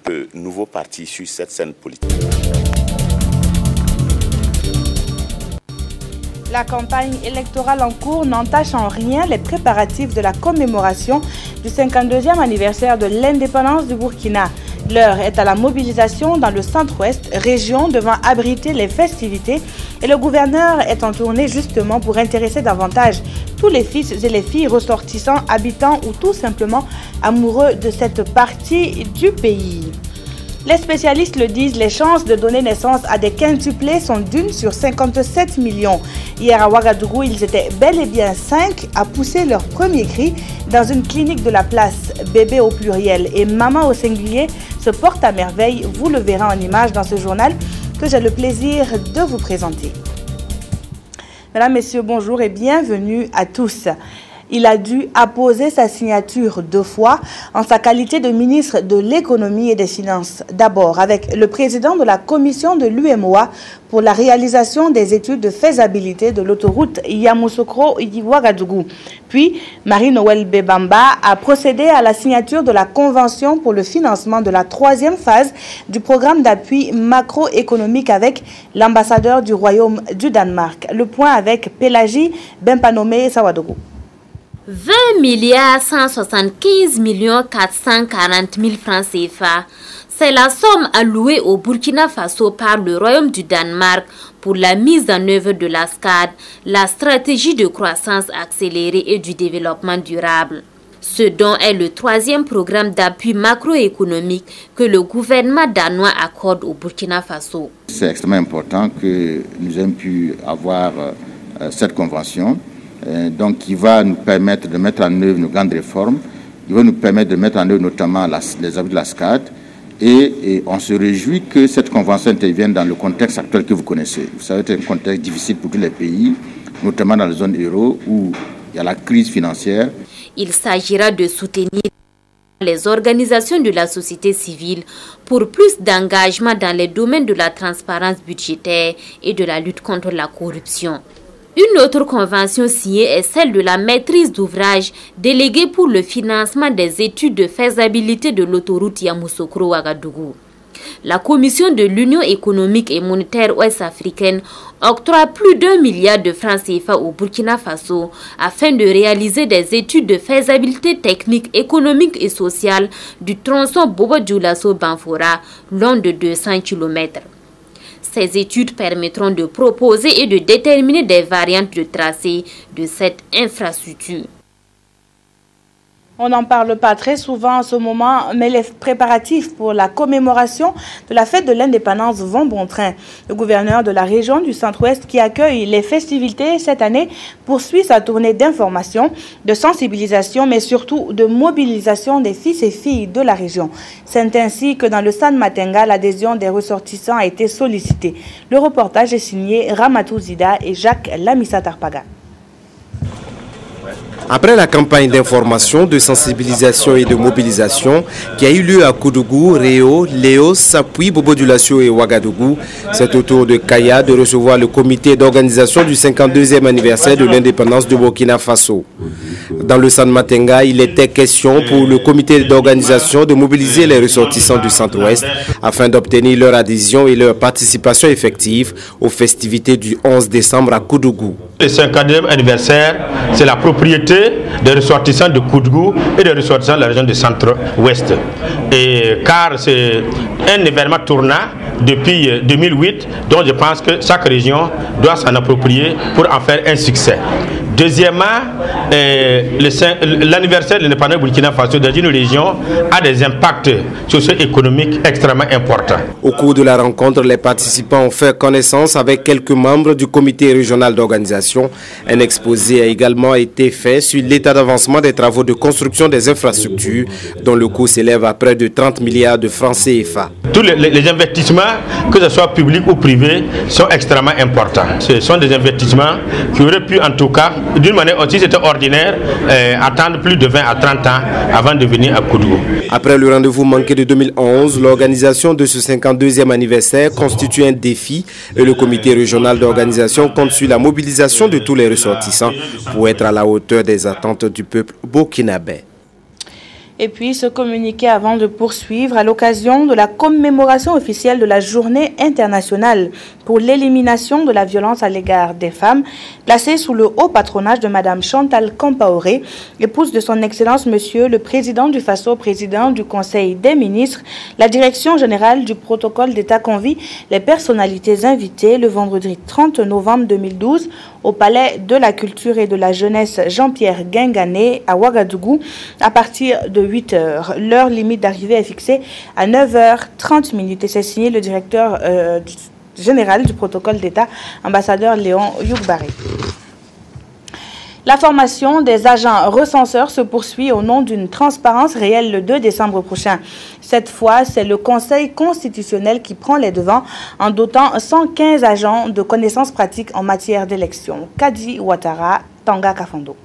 de nouveaux partis sur cette scène politique. La campagne électorale en cours n'entache en rien les préparatifs de la commémoration du 52e anniversaire de l'indépendance du Burkina. L'heure est à la mobilisation dans le centre-ouest, région devant abriter les festivités, et le gouverneur est en tournée justement pour intéresser davantage tous les fils et les filles ressortissants, habitants ou tout simplement amoureux de cette partie du pays. Les spécialistes le disent, les chances de donner naissance à des quintuplés sont d'1 sur 57 millions. Hier à Ouagadougou, ils étaient bel et bien 5 à pousser leur premier cri dans une clinique de la place. Bébé au pluriel et maman au singulier se portent à merveille. Vous le verrez en image dans ce journal que j'ai le plaisir de vous présenter. Mesdames, Messieurs, bonjour et bienvenue à tous. Il a dû apposer sa signature 2 fois en sa qualité de ministre de l'économie et des finances. D'abord avec le président de la commission de l'UMOA pour la réalisation des études de faisabilité de l'autoroute Yamoussoukro-Ouagadougou. Puis Marie-Noël Bebamba a procédé à la signature de la convention pour le financement de la 3e phase du programme d'appui macroéconomique avec l'ambassadeur du Royaume du Danemark. Le point avec Pélagie Bempanomé Sawadougou. 20,175,440,000 francs CFA. C'est la somme allouée au Burkina Faso par le Royaume du Danemark pour la mise en œuvre de la SCAD, la stratégie de croissance accélérée et du développement durable. Ce don est le 3e programme d'appui macroéconomique que le gouvernement danois accorde au Burkina Faso. C'est extrêmement important que nous ayons pu avoir cette convention. Donc, qui va nous permettre de mettre en œuvre nos grandes réformes, qui va nous permettre de mettre en œuvre notamment les avis de la SCAD. Et on se réjouit que cette convention intervienne dans le contexte actuel que vous connaissez. Vous savez, c'est un contexte difficile pour tous les pays, notamment dans la zone euro où il y a la crise financière. Il s'agira de soutenir les organisations de la société civile pour plus d'engagement dans les domaines de la transparence budgétaire et de la lutte contre la corruption. Une autre convention signée est celle de la maîtrise d'ouvrage déléguée pour le financement des études de faisabilité de l'autoroute Yamoussoukro-Ouagadougou. La Commission de l'Union économique et monétaire ouest-africaine octroie plus d'1 milliard de francs CFA au Burkina Faso afin de réaliser des études de faisabilité technique, économique et sociale du tronçon Bobo-Dioulasso-Banfora, long de 200 km. Ces études permettront de proposer et de déterminer des variantes de tracé de cette infrastructure. On n'en parle pas très souvent en ce moment, mais les préparatifs pour la commémoration de la fête de l'indépendance vont bon train. Le gouverneur de la région du centre-ouest qui accueille les festivités cette année poursuit sa tournée d'information, de sensibilisation, mais surtout de mobilisation des fils et filles de la région. C'est ainsi que dans le San Matenga, l'adhésion des ressortissants a été sollicitée. Le reportage est signé Ramatou Zida et Jacques Lamissa Tarpaga. Après la campagne d'information, de sensibilisation et de mobilisation qui a eu lieu à Koudougou, Réo, Léo, Sapui, Bobo-Dioulasso et Ouagadougou, c'est au tour de Kaya de recevoir le comité d'organisation du 52e anniversaire de l'indépendance du Burkina Faso. Dans le San Matenga, il était question pour le comité d'organisation de mobiliser les ressortissants du centre-ouest afin d'obtenir leur adhésion et leur participation effective aux festivités du 11 décembre à Koudougou. Le 52e anniversaire, c'est la propriété des ressortissants de Koudougou et des ressortissants de la région du centre-ouest. Car c'est un événement tournant depuis 2008, dont je pense que chaque région doit s'en approprier pour en faire un succès. Deuxièmement, l'anniversaire de l'indépendance du Burkina Faso dans une région a des impacts socio-économiques extrêmement importants. Au cours de la rencontre, les participants ont fait connaissance avec quelques membres du comité régional d'organisation. Un exposé a également été fait sur l'état d'avancement des travaux de construction des infrastructures, dont le coût s'élève à près de 30 milliards de francs CFA. Tous les investissements, que ce soit public ou privé, sont extrêmement importants. Ce sont des investissements qui auraient pu, en tout cas, d'une manière aussi c'était ordinaire, attendre plus de 20 à 30 ans avant de venir à Koudougou. Après le rendez-vous manqué de 2011, l'organisation de ce 52e anniversaire constitue un défi et le comité régional d'organisation compte sur la mobilisation de tous les ressortissants pour être à la hauteur des attentes du peuple burkinabé. Et puis se communiquer avant de poursuivre à l'occasion de la commémoration officielle de la Journée internationale pour l'élimination de la violence à l'égard des femmes, placée sous le haut patronage de Madame Chantal Compaoré, épouse de son Excellence Monsieur le Président du Faso, président du Conseil des ministres. La Direction générale du protocole d'État convie les personnalités invitées le vendredi 30 novembre 2012 au Palais de la Culture et de la Jeunesse Jean-Pierre Guingané à Ouagadougou à partir de 8 h. L'heure limite d'arrivée est fixée à 9h30 et c'est signé le directeur général du protocole d'État, ambassadeur Léon Youkbaré. La formation des agents recenseurs se poursuit au nom d'une transparence réelle le 2 décembre prochain. Cette fois, c'est le Conseil constitutionnel qui prend les devants en dotant 115 agents de connaissances pratiques en matière d'élection. Kadi Ouattara, Tanga Kafando.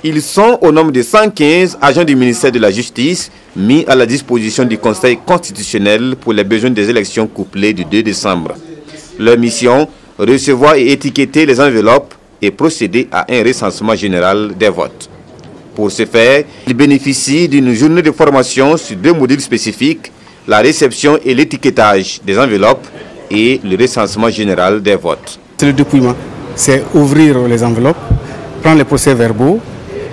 Ils sont au nombre de 115 agents du ministère de la Justice mis à la disposition du Conseil constitutionnel pour les besoins des élections couplées du 2 décembre. Leur mission, recevoir et étiqueter les enveloppes et procéder à un recensement général des votes. Pour ce faire, ils bénéficient d'une journée de formation sur 2 modules spécifiques, la réception et l'étiquetage des enveloppes et le recensement général des votes. C'est le dépouillement, c'est ouvrir les enveloppes, prendre les procès-verbaux,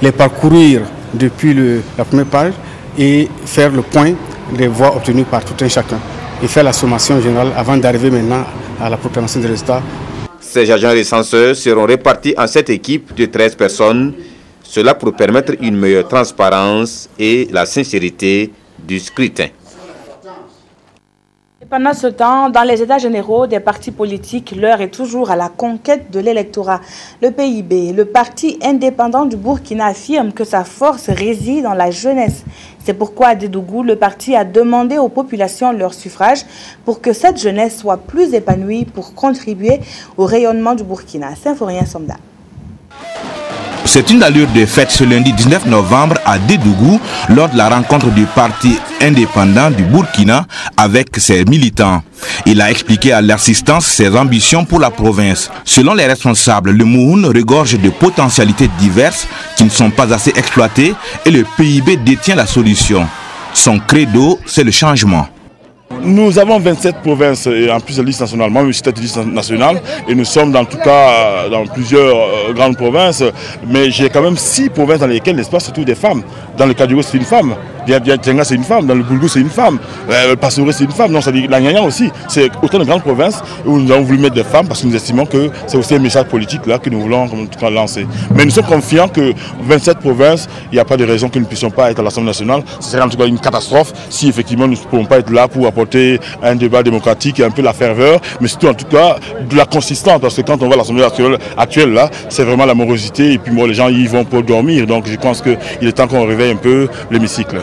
les parcourir depuis la première page et faire le point des voix obtenues par tout un chacun et faire la sommation générale avant d'arriver maintenant à la proclamation des résultats. Ces agents recenseurs seront répartis en 7 équipes de 13 personnes, cela pour permettre une meilleure transparence et la sincérité du scrutin. Et pendant ce temps, dans les états généraux des partis politiques, l'heure est toujours à la conquête de l'électorat. Le PIB, le parti indépendant du Burkina, affirme que sa force réside dans la jeunesse. C'est pourquoi à Dédougou, le parti a demandé aux populations leur suffrage pour que cette jeunesse soit plus épanouie pour contribuer au rayonnement du Burkina. Symphorien Somda. C'est une allure de fête ce lundi 19 novembre à Dédougou lors de la rencontre du parti indépendant du Burkina avec ses militants. Il a expliqué à l'assistance ses ambitions pour la province. Selon les responsables, le Mouhoun regorge de potentialités diverses qui ne sont pas assez exploitées et le PIB détient la solution. Son credo, c'est le changement. Nous avons 27 provinces et en plus de liste nationale. Moi, je suis tête de liste nationale et nous sommes dans tout cas dans plusieurs grandes provinces. Mais j'ai quand même 6 provinces dans lesquelles l'espace c'est tout des femmes. Dans le Kadiogo, c'est une femme. Diatenga, c'est une femme. Dans le Boulgou, c'est une femme. Le Passoré, c'est une femme. Non, ça dit la Nyanya aussi. C'est autant de grandes provinces où nous avons voulu mettre des femmes parce que nous estimons que c'est aussi un message politique là que nous voulons en tout cas lancer. Mais nous sommes confiants que 27 provinces, il n'y a pas de raison que nous ne puissions pas être à l'Assemblée nationale. Ce serait en tout cas une catastrophe si effectivement nous ne pouvons pas être là pour apporter un débat démocratique et un peu la ferveur, mais surtout en tout cas de la consistance, parce que quand on voit l'Assemblée actuelle là, c'est vraiment l'amorosité et puis moi les gens y vont pour dormir, donc je pense qu'il est temps qu'on réveille un peu l'hémicycle.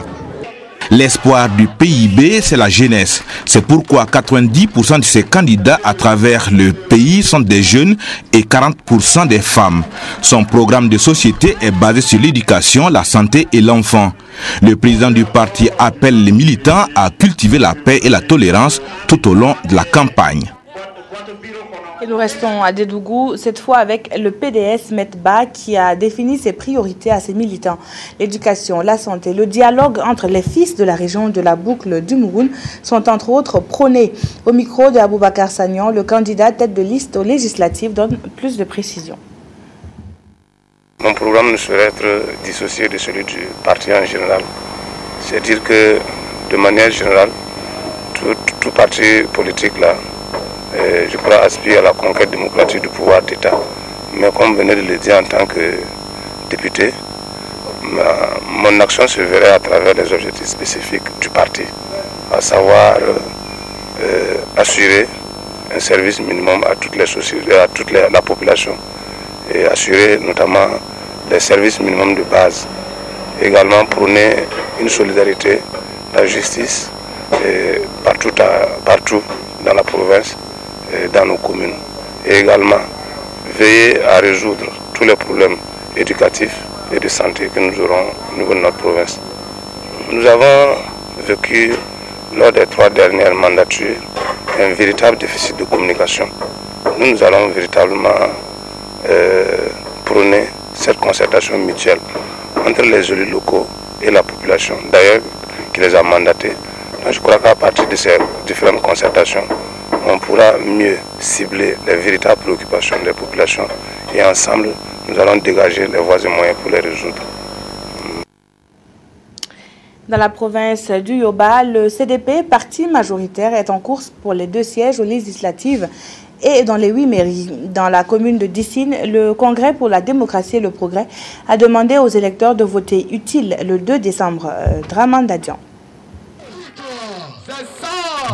L'espoir du PIB, c'est la jeunesse. C'est pourquoi 90% de ces candidats à travers le pays sont des jeunes et 40% des femmes. Son programme de société est basé sur l'éducation, la santé et l'enfant. Le président du parti appelle les militants à cultiver la paix et la tolérance tout au long de la campagne. Et nous restons à Dédougou, cette fois avec le PDS Metba qui a défini ses priorités à ses militants. L'éducation, la santé, le dialogue entre les fils de la région de la boucle du Mouhoun sont entre autres prônés. Au micro de Aboubacar Sagnan, le candidat tête de liste aux législatives donne plus de précisions. Mon programme ne saurait être dissocié de celui du parti en général. C'est-à-dire que de manière générale, tout parti politique là, je crois, aspire à la conquête démocratique du pouvoir d'État. Mais comme venez de le dire en tant que député, mon action se verrait à travers les objectifs spécifiques du parti, à savoir assurer un service minimum à toutes les sociétés, à toute la population, et assurer notamment les services minimums de base. Également prôner une solidarité, la justice, partout dans la province, dans nos communes, et également veiller à résoudre tous les problèmes éducatifs et de santé que nous aurons au niveau de notre province. Nous avons vécu lors des 3 dernières mandatures un véritable déficit de communication. Nous allons véritablement prôner cette concertation mutuelle entre les élus locaux et la population, d'ailleurs qui les a mandatés. Donc je crois qu'à partir de ces différentes concertations, on pourra mieux cibler les véritables préoccupations des populations et ensemble, nous allons dégager les voies et moyens pour les résoudre. Dans la province du Yoba, le CDP, parti majoritaire, est en course pour les 2 sièges aux législatives et dans les 8 mairies. Dans la commune de Dissine, le Congrès pour la démocratie et le progrès a demandé aux électeurs de voter utile le 2 décembre. Dramandadian.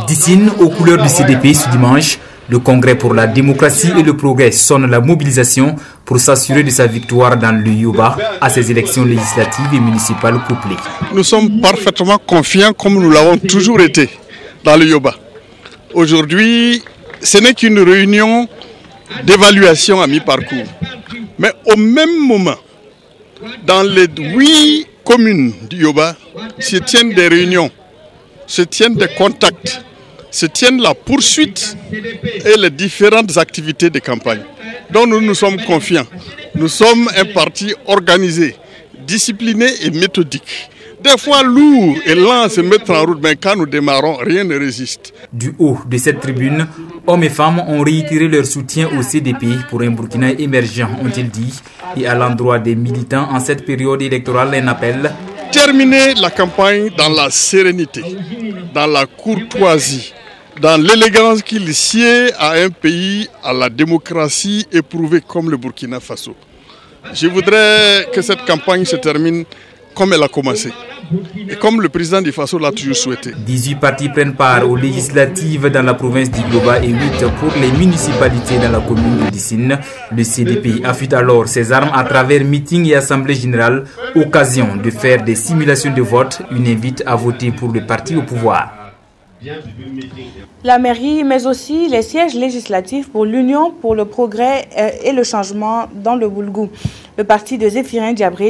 Dissine, aux couleurs du CDP ce dimanche, le Congrès pour la démocratie et le progrès sonne la mobilisation pour s'assurer de sa victoire dans le Yoba à ces élections législatives et municipales couplées. Nous sommes parfaitement confiants comme nous l'avons toujours été dans le Yoba. Aujourd'hui, ce n'est qu'une réunion d'évaluation à mi-parcours. Mais au même moment, dans les 8 communes du Yoba, se tiennent des réunions, se tiennent des contacts, se tiennent la poursuite et les différentes activités de campagne. Donc nous sommes confiants. Nous sommes un parti organisé, discipliné et méthodique. Des fois lourd et lent à se mettre en route, mais quand nous démarrons, rien ne résiste. Du haut de cette tribune, hommes et femmes ont réitéré leur soutien au CDP pour un Burkina émergent, ont-ils dit. Et à l'endroit des militants en cette période électorale, un appel. Terminer la campagne dans la sérénité, dans la courtoisie, dans l'élégance qu'il sied à un pays à la démocratie éprouvée comme le Burkina Faso. Je voudrais que cette campagne se termine comme elle a commencé. Et comme le président du Faso l'a toujours souhaité. 18 partis prennent part aux législatives dans la province du Yoba et 8 pour les municipalités dans la commune de Dissine. Le CDP affûte alors ses armes à travers meetings et assemblées générales, occasion de faire des simulations de vote, une invite à voter pour le parti au pouvoir. La mairie, mais aussi les sièges législatifs pour l'Union pour le progrès et le changement dans le Boulgou. Le parti de Zéphirin Diabré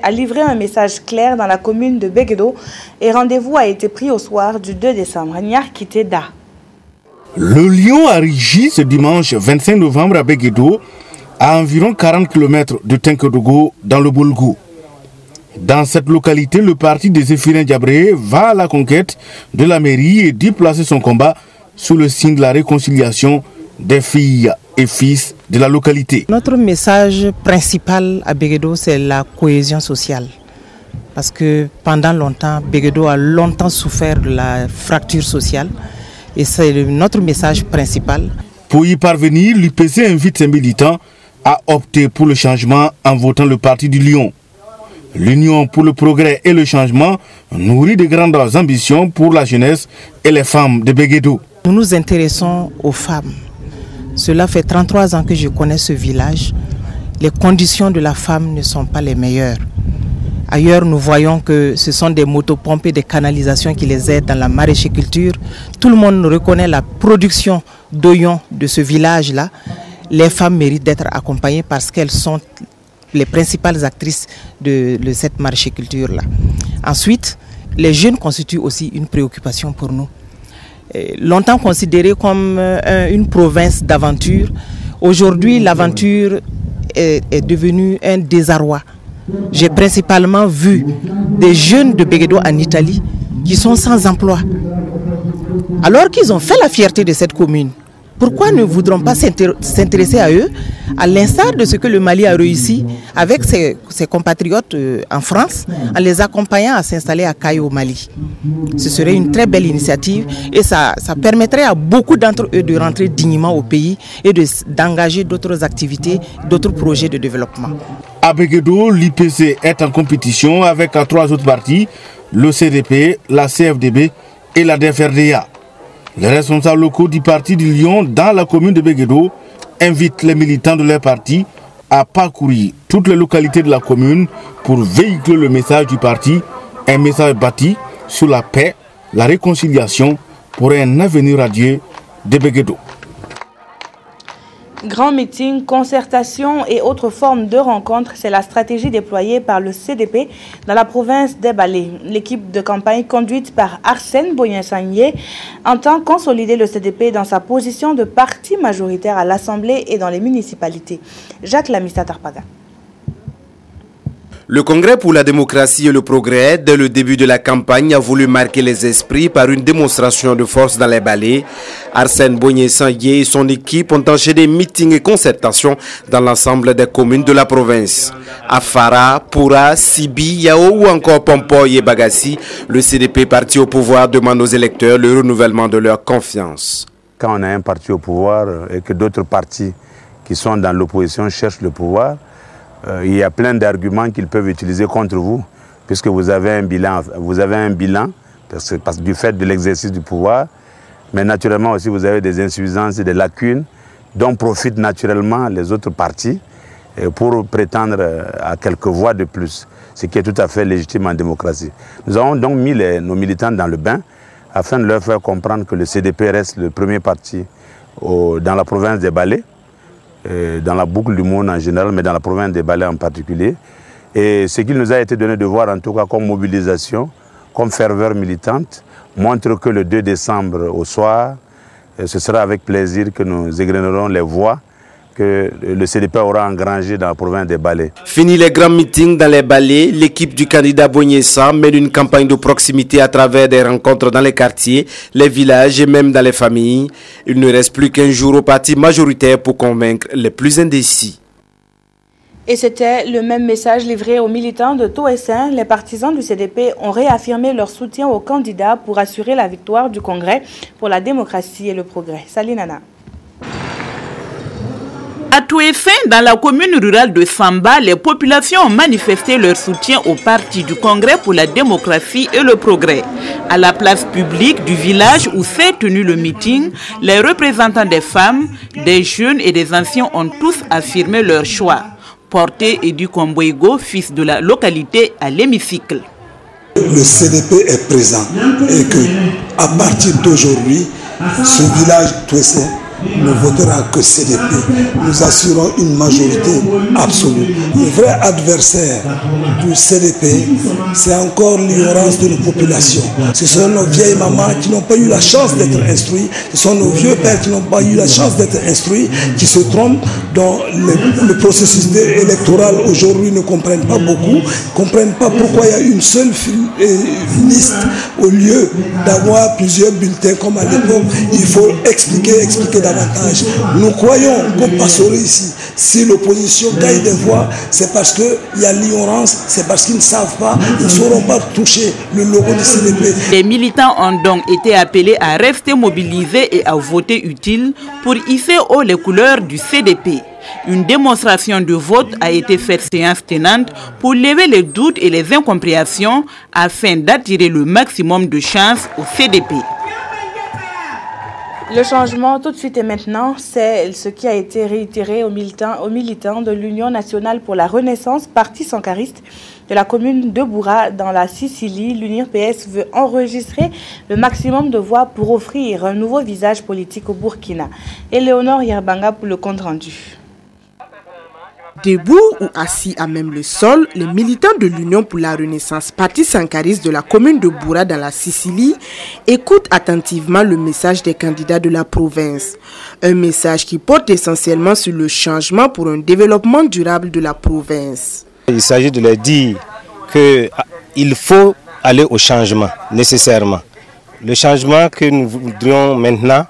a livré un message clair dans la commune de Béguédo et rendez-vous a été pris au soir du 2 décembre. Niar Kiteda. Le lion a rugi ce dimanche 25 novembre à Béguédo, à environ 40 km de Tinkodogo dans le Boulgou. Dans cette localité, le parti de Zéphirin Diabré va à la conquête de la mairie et dit placer son combat sous le signe de la réconciliation des filles et fils de la localité. Notre message principal à Béguédo, c'est la cohésion sociale. Parce que pendant longtemps, Béguédo a longtemps souffert de la fracture sociale. Et c'est notre message principal. Pour y parvenir, l'UPC invite ses militants à opter pour le changement en votant le parti du Lion. L'Union pour le progrès et le changement nourrit de grandes ambitions pour la jeunesse et les femmes de Béguédo. Nous nous intéressons aux femmes. Cela fait 33 ans que je connais ce village. Les conditions de la femme ne sont pas les meilleures. Ailleurs, nous voyons que ce sont des motopompes et des canalisations qui les aident dans la maraîchiculture. Tout le monde reconnaît la production d'oignons de ce village-là. Les femmes méritent d'être accompagnées parce qu'elles sont les principales actrices de cette maraîchiculture-là. Ensuite, les jeunes constituent aussi une préoccupation pour nous. Longtemps considérée comme une province d'aventure, aujourd'hui l'aventure est devenue un désarroi. J'ai principalement vu des jeunes de Béguédo en Italie qui sont sans emploi. Alors qu'ils ont fait la fierté de cette commune, pourquoi ne voudront pas s'intéresser à eux, à l'instar de ce que le Mali a réussi avec ses compatriotes en France, en les accompagnant à s'installer à Caille au Mali. Ce serait une très belle initiative et ça permettrait à beaucoup d'entre eux de rentrer dignement au pays et d'engager d'autres activités, d'autres projets de développement. À Béguédo, l'IPC est en compétition avec 3 autres partis, le CDP, la CFDB et la DFRDA. Les responsables locaux du parti du Lion dans la commune de Béguédo invitent les militants de leur parti à parcourir toutes les localités de la commune pour véhiculer le message du parti, un message bâti sur la paix, la réconciliation pour un avenir radieux de Béguédo. Grands meetings, concertations et autres formes de rencontres, c'est la stratégie déployée par le CDP dans la province des Balais. L'équipe de campagne conduite par Arsène Boyen-Sangné entend consolider le CDP dans sa position de parti majoritaire à l'Assemblée et dans les municipalités. Jacques Lamista Tarpaga. Le Congrès pour la démocratie et le progrès, dès le début de la campagne, a voulu marquer les esprits par une démonstration de force dans les balais. Arsène Bogné-Sangye et son équipe ont enchaîné meetings et concertations dans l'ensemble des communes de la province. À Fara, Poura, Sibi, Yao ou encore Pompoy et Bagassi, le CDP parti au pouvoir demande aux électeurs le renouvellement de leur confiance. Quand on a un parti au pouvoir et que d'autres partis qui sont dans l'opposition cherchent le pouvoir, il y a plein d'arguments qu'ils peuvent utiliser contre vous, puisque vous avez un bilan, parce du fait de l'exercice du pouvoir, mais naturellement aussi vous avez des insuffisances et des lacunes dont profitent naturellement les autres partis pour prétendre à quelques voix de plus, ce qui est tout à fait légitime en démocratie. Nous avons donc mis nos militants dans le bain afin de leur faire comprendre que le CDP reste le premier parti dans la province des Balais, dans la boucle du monde en général, mais dans la province des Balais en particulier. Et ce qu'il nous a été donné de voir, en tout cas comme mobilisation, comme ferveur militante, montre que le 2 décembre au soir, ce sera avec plaisir que nous égrenerons les voix que le CDP aura engrangé dans la province des Balais. Fini les grands meetings dans les Balais, l'équipe du candidat Bogné-Sangye mène une campagne de proximité à travers des rencontres dans les quartiers, les villages et même dans les familles. Il ne reste plus qu'un jour au parti majoritaire pour convaincre les plus indécis. Et c'était le même message livré aux militants de Toessin. Les partisans du CDP ont réaffirmé leur soutien aux candidats pour assurer la victoire du Congrès pour la démocratie et le progrès. Salut Nana. À Toessin, dans la commune rurale de Samba, les populations ont manifesté leur soutien au parti du Congrès pour la démocratie et le progrès. À la place publique du village où s'est tenu le meeting, les représentants des femmes, des jeunes et des anciens ont tous affirmé leur choix. Porté Edu Komboego, fils de la localité, à l'hémicycle. Le CDP est présent et que à partir d'aujourd'hui, ce village Toessin ne votera que CDP. Nous assurons une majorité absolue. Le vrai adversaire du CDP, c'est encore l'ignorance de nos populations. Ce sont nos vieilles mamans qui n'ont pas eu la chance d'être instruits. Ce sont nos vieux pères qui n'ont pas eu la chance d'être instruits, qui se trompent dans le processus électoral aujourd'hui, ne comprennent pas beaucoup, ne comprennent pas pourquoi il y a une seule liste au lieu d'avoir plusieurs bulletins comme à l'époque. Il faut expliquer davantage. Nous croyons qu'on passerait ici. Si l'opposition gagne des voix, c'est parce qu'il y a l'ignorance, c'est parce qu'ils ne savent pas, ils ne sauront pas toucher le logo du CDP. Les militants ont donc été appelés à rester mobilisés et à voter utile pour hisser haut les couleurs du CDP. Une démonstration de vote a été faite séance tenante pour lever les doutes et les incompréhensions afin d'attirer le maximum de chances au CDP. Le changement tout de suite et maintenant, c'est ce qui a été réitéré aux militants de l'Union nationale pour la renaissance, parti sankariste de la commune de Boura dans la Sicile. L'Union PS veut enregistrer le maximum de voix pour offrir un nouveau visage politique au Burkina. Éléonore Yerbanga pour le compte rendu. Debout ou assis à même le sol, les militants de l'Union pour la Renaissance, parti sankariste de la commune de Boura dans la Sicile, écoutent attentivement le message des candidats de la province. Un message qui porte essentiellement sur le changement pour un développement durable de la province. Il s'agit de leur dire qu'il faut aller au changement, nécessairement. Le changement que nous voudrions maintenant,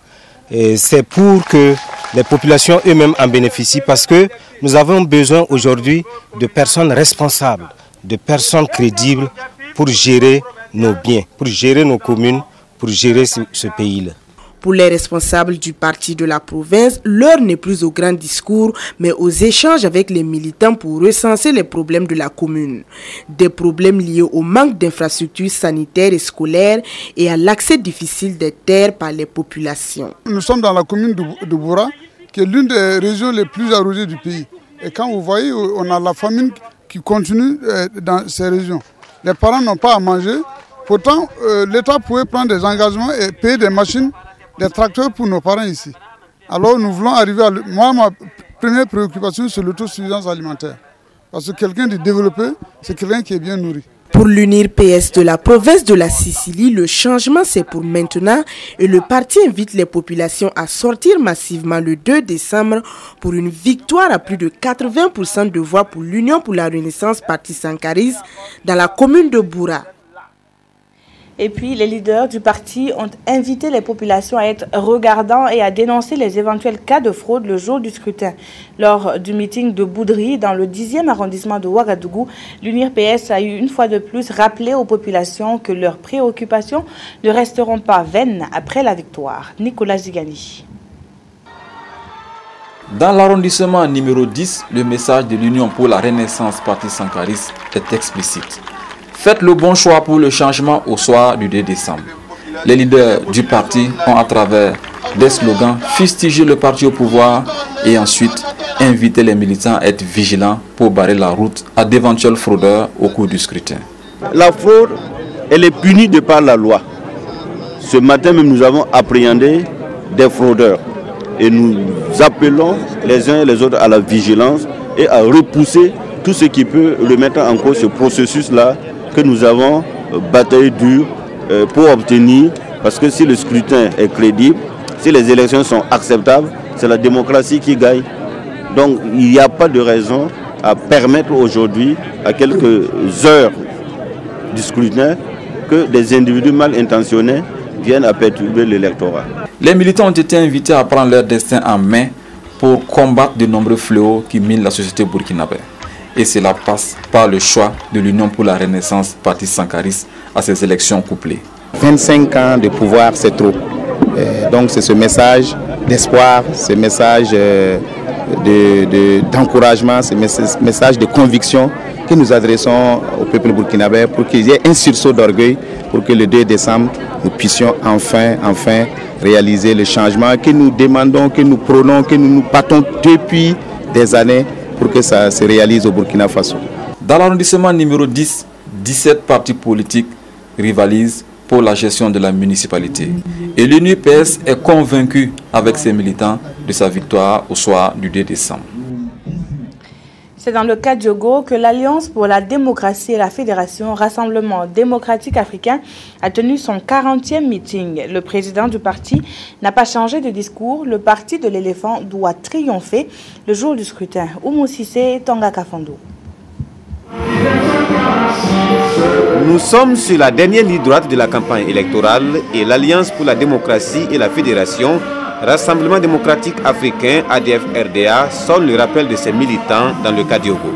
c'est pour que les populations eux-mêmes en bénéficient, parce que nous avons besoin aujourd'hui de personnes responsables, de personnes crédibles pour gérer nos biens, pour gérer nos communes, pour gérer ce pays-là. Pour les responsables du parti de la province, l'heure n'est plus aux grands discours, mais aux échanges avec les militants pour recenser les problèmes de la commune. Des problèmes liés au manque d'infrastructures sanitaires et scolaires et à l'accès difficile des terres par les populations. Nous sommes dans la commune de Boura, qui est l'une des régions les plus arrosées du pays. Et quand vous voyez, on a la famine qui continue dans ces régions. Les parents n'ont pas à manger. Pourtant, l'État pouvait prendre des engagements et payer des machines, des tracteurs pour nos parents ici. Alors nous voulons arriver à... Moi, ma première préoccupation, c'est l'autosuffisance alimentaire. Parce que quelqu'un de développé, c'est quelqu'un qui est bien nourri. Pour l'UNIR PS de la province de la Sicile, le changement c'est pour maintenant et le parti invite les populations à sortir massivement le 2 décembre pour une victoire à plus de 80% de voix pour l'Union pour la Renaissance Parti Sankaris dans la commune de Boura. Et puis, les leaders du parti ont invité les populations à être regardants et à dénoncer les éventuels cas de fraude le jour du scrutin. Lors du meeting de Boudry, dans le 10e arrondissement de Ouagadougou, l'UNIR PS a eu une fois de plus rappelé aux populations que leurs préoccupations ne resteront pas vaines après la victoire. Nicolas Zigani. Dans l'arrondissement numéro 10, le message de l'Union pour la Renaissance Parti Sankaris est explicite. Faites le bon choix pour le changement au soir du 2 décembre. Les leaders du parti ont à travers des slogans fustigé le parti au pouvoir et ensuite invité les militants à être vigilants pour barrer la route à d'éventuels fraudeurs au cours du scrutin. La fraude, elle est punie de par la loi. Ce matin même, nous avons appréhendé des fraudeurs et nous appelons les uns et les autres à la vigilance et à repousser tout ce qui peut remettre en cause ce processus-là que nous avons bataillé dur pour obtenir, parce que si le scrutin est crédible, si les élections sont acceptables, c'est la démocratie qui gagne. Donc il n'y a pas de raison à permettre aujourd'hui, à quelques heures du scrutin, que des individus mal intentionnés viennent à perturber l'électorat. Les militants ont été invités à prendre leur destin en main pour combattre de nombreux fléaux qui minent la société burkinabé. Et cela passe par le choix de l'Union pour la Renaissance Parti Sankaris à ces élections couplées. 25 ans de pouvoir, c'est trop. Donc c'est ce message d'espoir, ce message d'encouragement, ce message de conviction que nous adressons au peuple burkinabé pour qu'il y ait un sursaut d'orgueil pour que le 2 décembre, nous puissions enfin réaliser le changement que nous demandons, que nous prônons, que nous nous battons depuis des années pour que ça se réalise au Burkina Faso. Dans l'arrondissement numéro 10, 17 partis politiques rivalisent pour la gestion de la municipalité. Et l'UNIR PS est convaincu avec ses militants de sa victoire au soir du 2 décembre. C'est dans le cas d'Yogo que l'Alliance pour la démocratie et la Fédération Rassemblement démocratique africain a tenu son 40e meeting. Le président du parti n'a pas changé de discours. Le parti de l'éléphant doit triompher le jour du scrutin. Oumou Sissé, Tonga Kafando. Nous sommes sur la dernière ligne droite de la campagne électorale et l'Alliance pour la démocratie et la Fédération Rassemblement démocratique africain ADF-RDA sonne le rappel de ses militants dans le cas d'Yogo.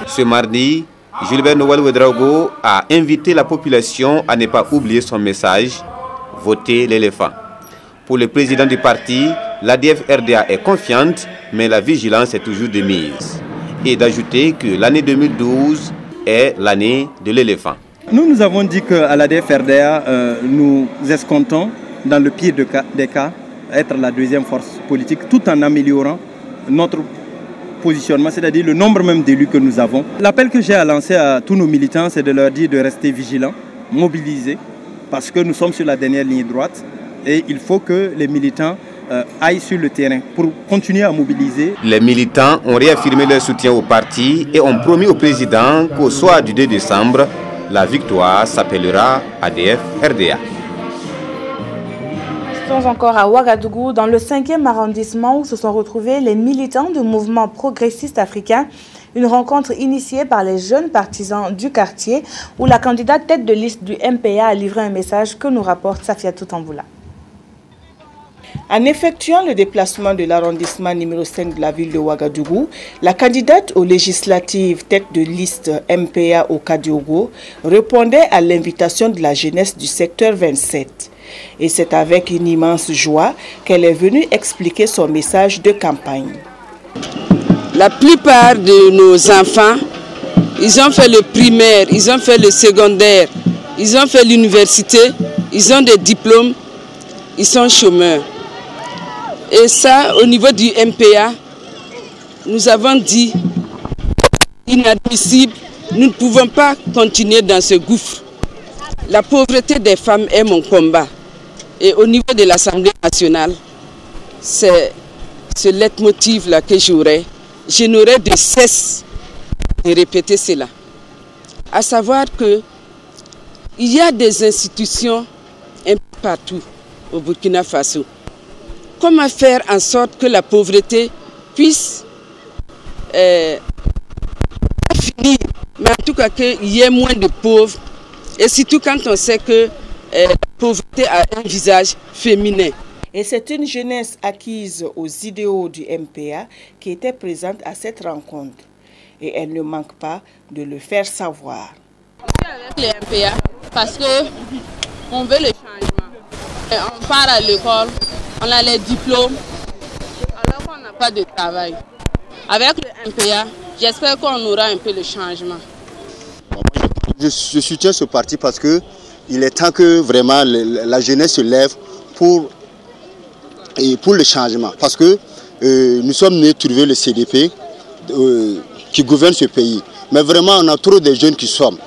Ce mardi, Gilbert Noël Ouedraogo a invité la population à ne pas oublier son message « Votez l'éléphant ». Pour le président du parti, l'ADF-RDA est confiante, mais la vigilance est toujours de mise. Et d'ajouter que l'année 2012 est l'année de l'éléphant. Nous avons dit qu'à l'ADF-RDA, nous escomptons, dans le pire des cas, être la deuxième force politique, tout en améliorant notre positionnement, c'est-à-dire le nombre même d'élus que nous avons. L'appel que j'ai à lancer à tous nos militants, c'est de leur dire de rester vigilants, mobilisés, parce que nous sommes sur la dernière ligne droite et il faut que les militants aillent sur le terrain pour continuer à mobiliser. Les militants ont réaffirmé leur soutien au parti et ont promis au président qu'au soir du 2 décembre, la victoire s'appellera ADF-RDA. Restons encore à Ouagadougou, dans le 5e arrondissement où se sont retrouvés les militants du mouvement progressiste africain. Une rencontre initiée par les jeunes partisans du quartier où la candidate tête de liste du MPA a livré un message que nous rapporte Safiatou Tamboula. En effectuant le déplacement de l'arrondissement numéro 5 de la ville de Ouagadougou, la candidate aux législatives tête de liste MPA au Kadiogo répondait à l'invitation de la jeunesse du secteur 27. Et c'est avec une immense joie qu'elle est venue expliquer son message de campagne. La plupart de nos enfants, ils ont fait le primaire, ils ont fait le secondaire, ils ont fait l'université, ils ont des diplômes, ils sont chômeurs. Et ça, au niveau du MPA, nous avons dit, inadmissible, nous ne pouvons pas continuer dans ce gouffre. La pauvreté des femmes est mon combat. Et au niveau de l'Assemblée nationale, c'est ce leitmotiv-là que j'aurais. Je n'aurai de cesse de répéter cela. À savoir que Il y a des institutions un peu partout au Burkina Faso. Comment faire en sorte que la pauvreté puisse finir, mais en tout cas qu'il y ait moins de pauvres, et surtout quand on sait que la pauvreté a un visage féminin. Et c'est une jeunesse acquise aux idéaux du MPA qui était présente à cette rencontre. Et elle ne manque pas de le faire savoir. Avec le MPA parce qu'on veut le changement. Et on part à l'école, on a les diplômes, alors qu'on n'a pas de travail. Avec le MPA, j'espère qu'on aura un peu le changement. Je soutiens ce parti parce qu'il est temps que vraiment la jeunesse se lève pour le changement. Parce que nous sommes nés trouver le CDP qui gouverne ce pays. Mais vraiment, on a trop de jeunes qui somment.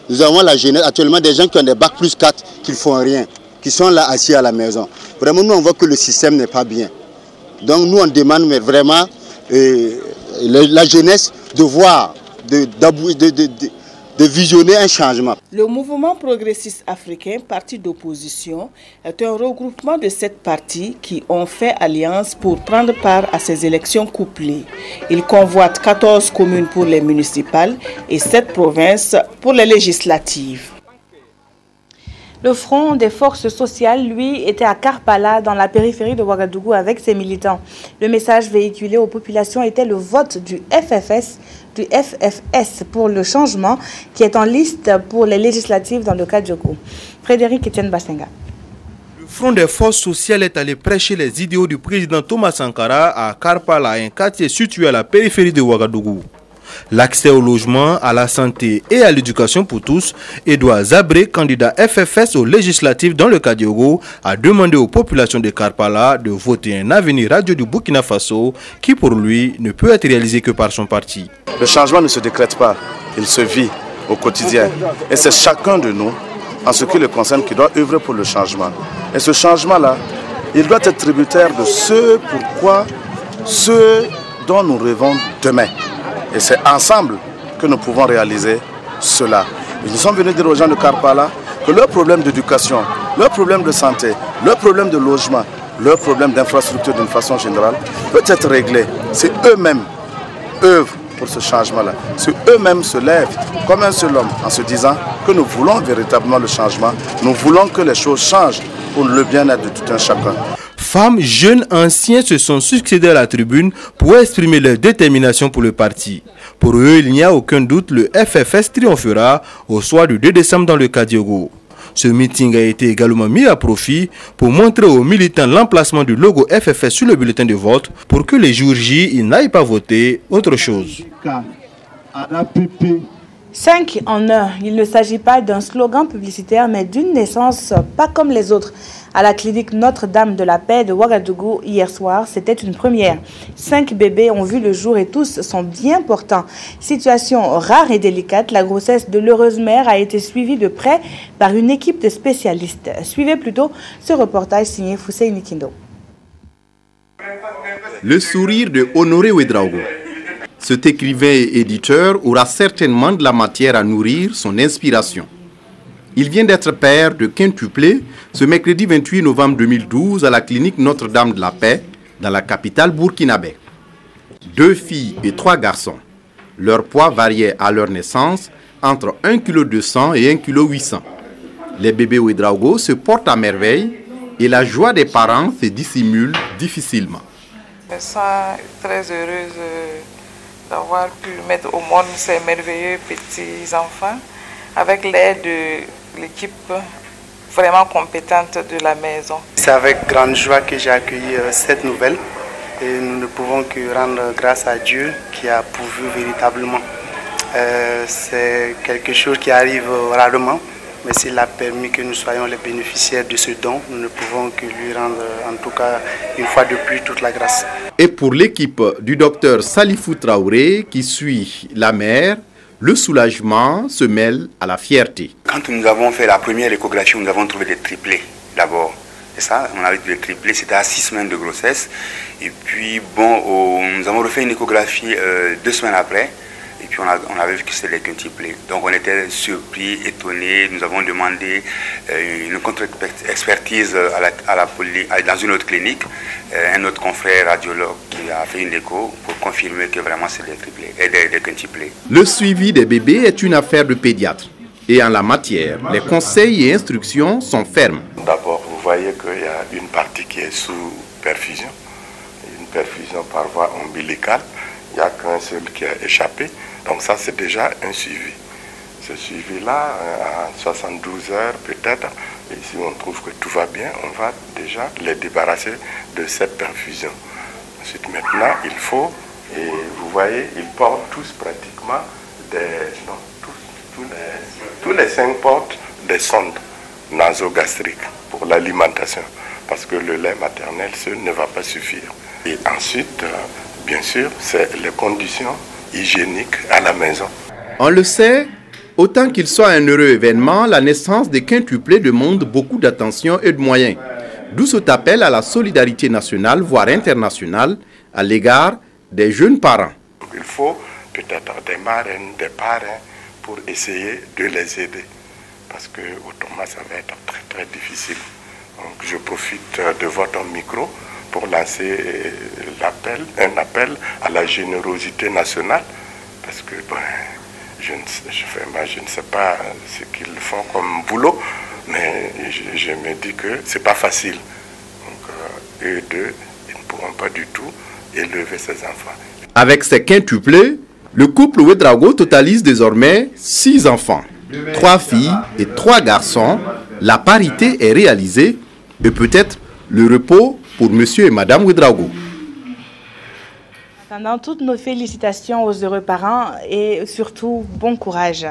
Nous avons la jeunesse, actuellement des gens qui ont des bacs plus 4, qui ne font rien, qui sont là assis à la maison. Vraiment, nous on voit que le système n'est pas bien. Donc nous on demande mais vraiment la jeunesse de voir, de visionner un changement. Le mouvement progressiste africain, parti d'opposition, est un regroupement de 7 partis qui ont fait alliance pour prendre part à ces élections couplées. Il convoite 14 communes pour les municipales et 7 provinces pour les législatives. Le front des forces sociales, lui, était à Karpala, dans la périphérie de Ouagadougou, avec ses militants. Le message véhiculé aux populations était le vote du FFS pour le changement, qui est en liste pour les législatives dans le Kadiogo. Frédéric Etienne Bassenga. Le front des forces sociales est allé prêcher les idéaux du président Thomas Sankara à Karpala, un quartier situé à la périphérie de Ouagadougou. L'accès au logement, à la santé et à l'éducation pour tous, Edouard Zabré, candidat FFS aux législatives dans le Kadiogo, a demandé aux populations de Karpala de voter un avenir radieux du Burkina Faso qui pour lui ne peut être réalisé que par son parti. Le changement ne se décrète pas, il se vit au quotidien. Et c'est chacun de nous, en ce qui le concerne, qui doit œuvrer pour le changement. Et ce changement-là, il doit être tributaire de ce dont nous rêvons demain. Et c'est ensemble que nous pouvons réaliser cela. Et nous sommes venus dire aux gens de Karpala que leurs problèmes d'éducation, leurs problèmes de santé, leurs problèmes de logement, leurs problèmes d'infrastructure d'une façon générale peut être réglé. C'est eux-mêmes œuvrent pour ce changement-là. C'est eux-mêmes se lèvent comme un seul homme en se disant que nous voulons véritablement le changement. Nous voulons que les choses changent pour le bien-être de tout un chacun. Femmes, jeunes, anciens se sont succédés à la tribune pour exprimer leur détermination pour le parti. Pour eux, il n'y a aucun doute, le FFS triomphera au soir du 2 décembre dans le Kadiogo. Ce meeting a été également mis à profit pour montrer aux militants l'emplacement du logo FFS sur le bulletin de vote pour que les jours J, ils n'aillent pas voter autre chose. 5 en 1. Il ne s'agit pas d'un slogan publicitaire, mais d'une naissance pas comme les autres. À la clinique Notre-Dame de la Paix de Ouagadougou hier soir, c'était une première. 5 bébés ont vu le jour et tous sont bien portants. Situation rare et délicate, la grossesse de l'heureuse mère a été suivie de près par une équipe de spécialistes. Suivez plutôt ce reportage signé Foussé Nikindo. Le sourire de Honoré Ouedraogo. Cet écrivain et éditeur aura certainement de la matière à nourrir son inspiration. Il vient d'être père de quintuplés ce mercredi 28 novembre 2012 à la clinique Notre-Dame de la Paix, dans la capitale burkinabé. 2 filles et 3 garçons. Leur poids variait à leur naissance entre 1,2 kg et 1,8 kg. Les bébés Ouedraogo se portent à merveille et la joie des parents se dissimule difficilement. Je me sens très heureuse d'avoir pu mettre au monde ces merveilleux petits enfants avec l'aide de l'équipe vraiment compétente de la maison. C'est avec grande joie que j'ai accueilli cette nouvelle et nous ne pouvons que rendre grâce à Dieu qui a pourvu véritablement. C'est quelque chose qui arrive rarement, mais s'il a permis que nous soyons les bénéficiaires de ce don, nous ne pouvons que lui rendre en tout cas une fois de plus toute la grâce. Et pour l'équipe du docteur Salifou Traoré qui suit la mère, le soulagement se mêle à la fierté. Quand nous avons fait la première échographie, nous avons trouvé des triplés d'abord. Et ça, on a vu des triplés, c'était à 6 semaines de grossesse. Et puis, bon, nous avons refait une échographie 2 semaines après. Et puis on avait vu que c'était les quintuplés. Donc on était surpris, étonnés. Nous avons demandé une contre-expertise dans une autre clinique. Un autre confrère radiologue qui a fait une écho pour confirmer que vraiment c'est des triplés et des quintuplés. Le suivi des bébés est une affaire de pédiatre. Et en la matière, les conseils et instructions sont fermes. D'abord, vous voyez qu'il y a une partie qui est sous perfusion, une perfusion par voie ombilicale. Il n'y a qu'un seul qui a échappé. Donc ça, c'est déjà un suivi. Ce suivi-là, à 72 heures peut-être, et si on trouve que tout va bien, on va déjà les débarrasser de cette perfusion. Ensuite, maintenant, il faut, et vous voyez, ils portent tous pratiquement tous les 5 portent des sondes nasogastriques pour l'alimentation, parce que le lait maternel seul ne va pas suffire. Et ensuite, bien sûr, c'est les conditions hygiéniques à la maison. On le sait, autant qu'il soit un heureux événement, la naissance des quintuplés demande beaucoup d'attention et de moyens. D'où cet appel à la solidarité nationale, voire internationale, à l'égard des jeunes parents. Il faut peut-être des marraines, des parrains pour essayer de les aider. Parce que autrement, ça va être très très difficile. Donc, je profite de votre micro pour lancer un appel à la générosité nationale. Parce que je ne sais pas ce qu'ils font comme boulot, mais je me dis que ce n'est pas facile. Donc, eux deux, ils ne pourront pas du tout élever ces enfants. Avec ces quintuplés, le couple Ouedraogo totalise désormais 6 enfants, 3 filles et 3 garçons. La parité est réalisée et peut-être le repos pour monsieur et madame Ouedraogo. Pendant toutes nos félicitations aux heureux parents et surtout bon courage.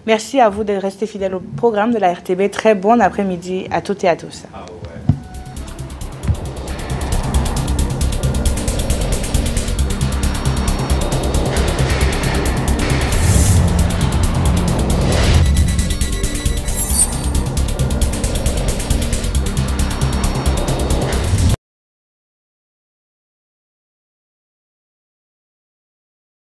Merci à vous de rester fidèles au programme de la RTB. Très bon après-midi à toutes et à tous.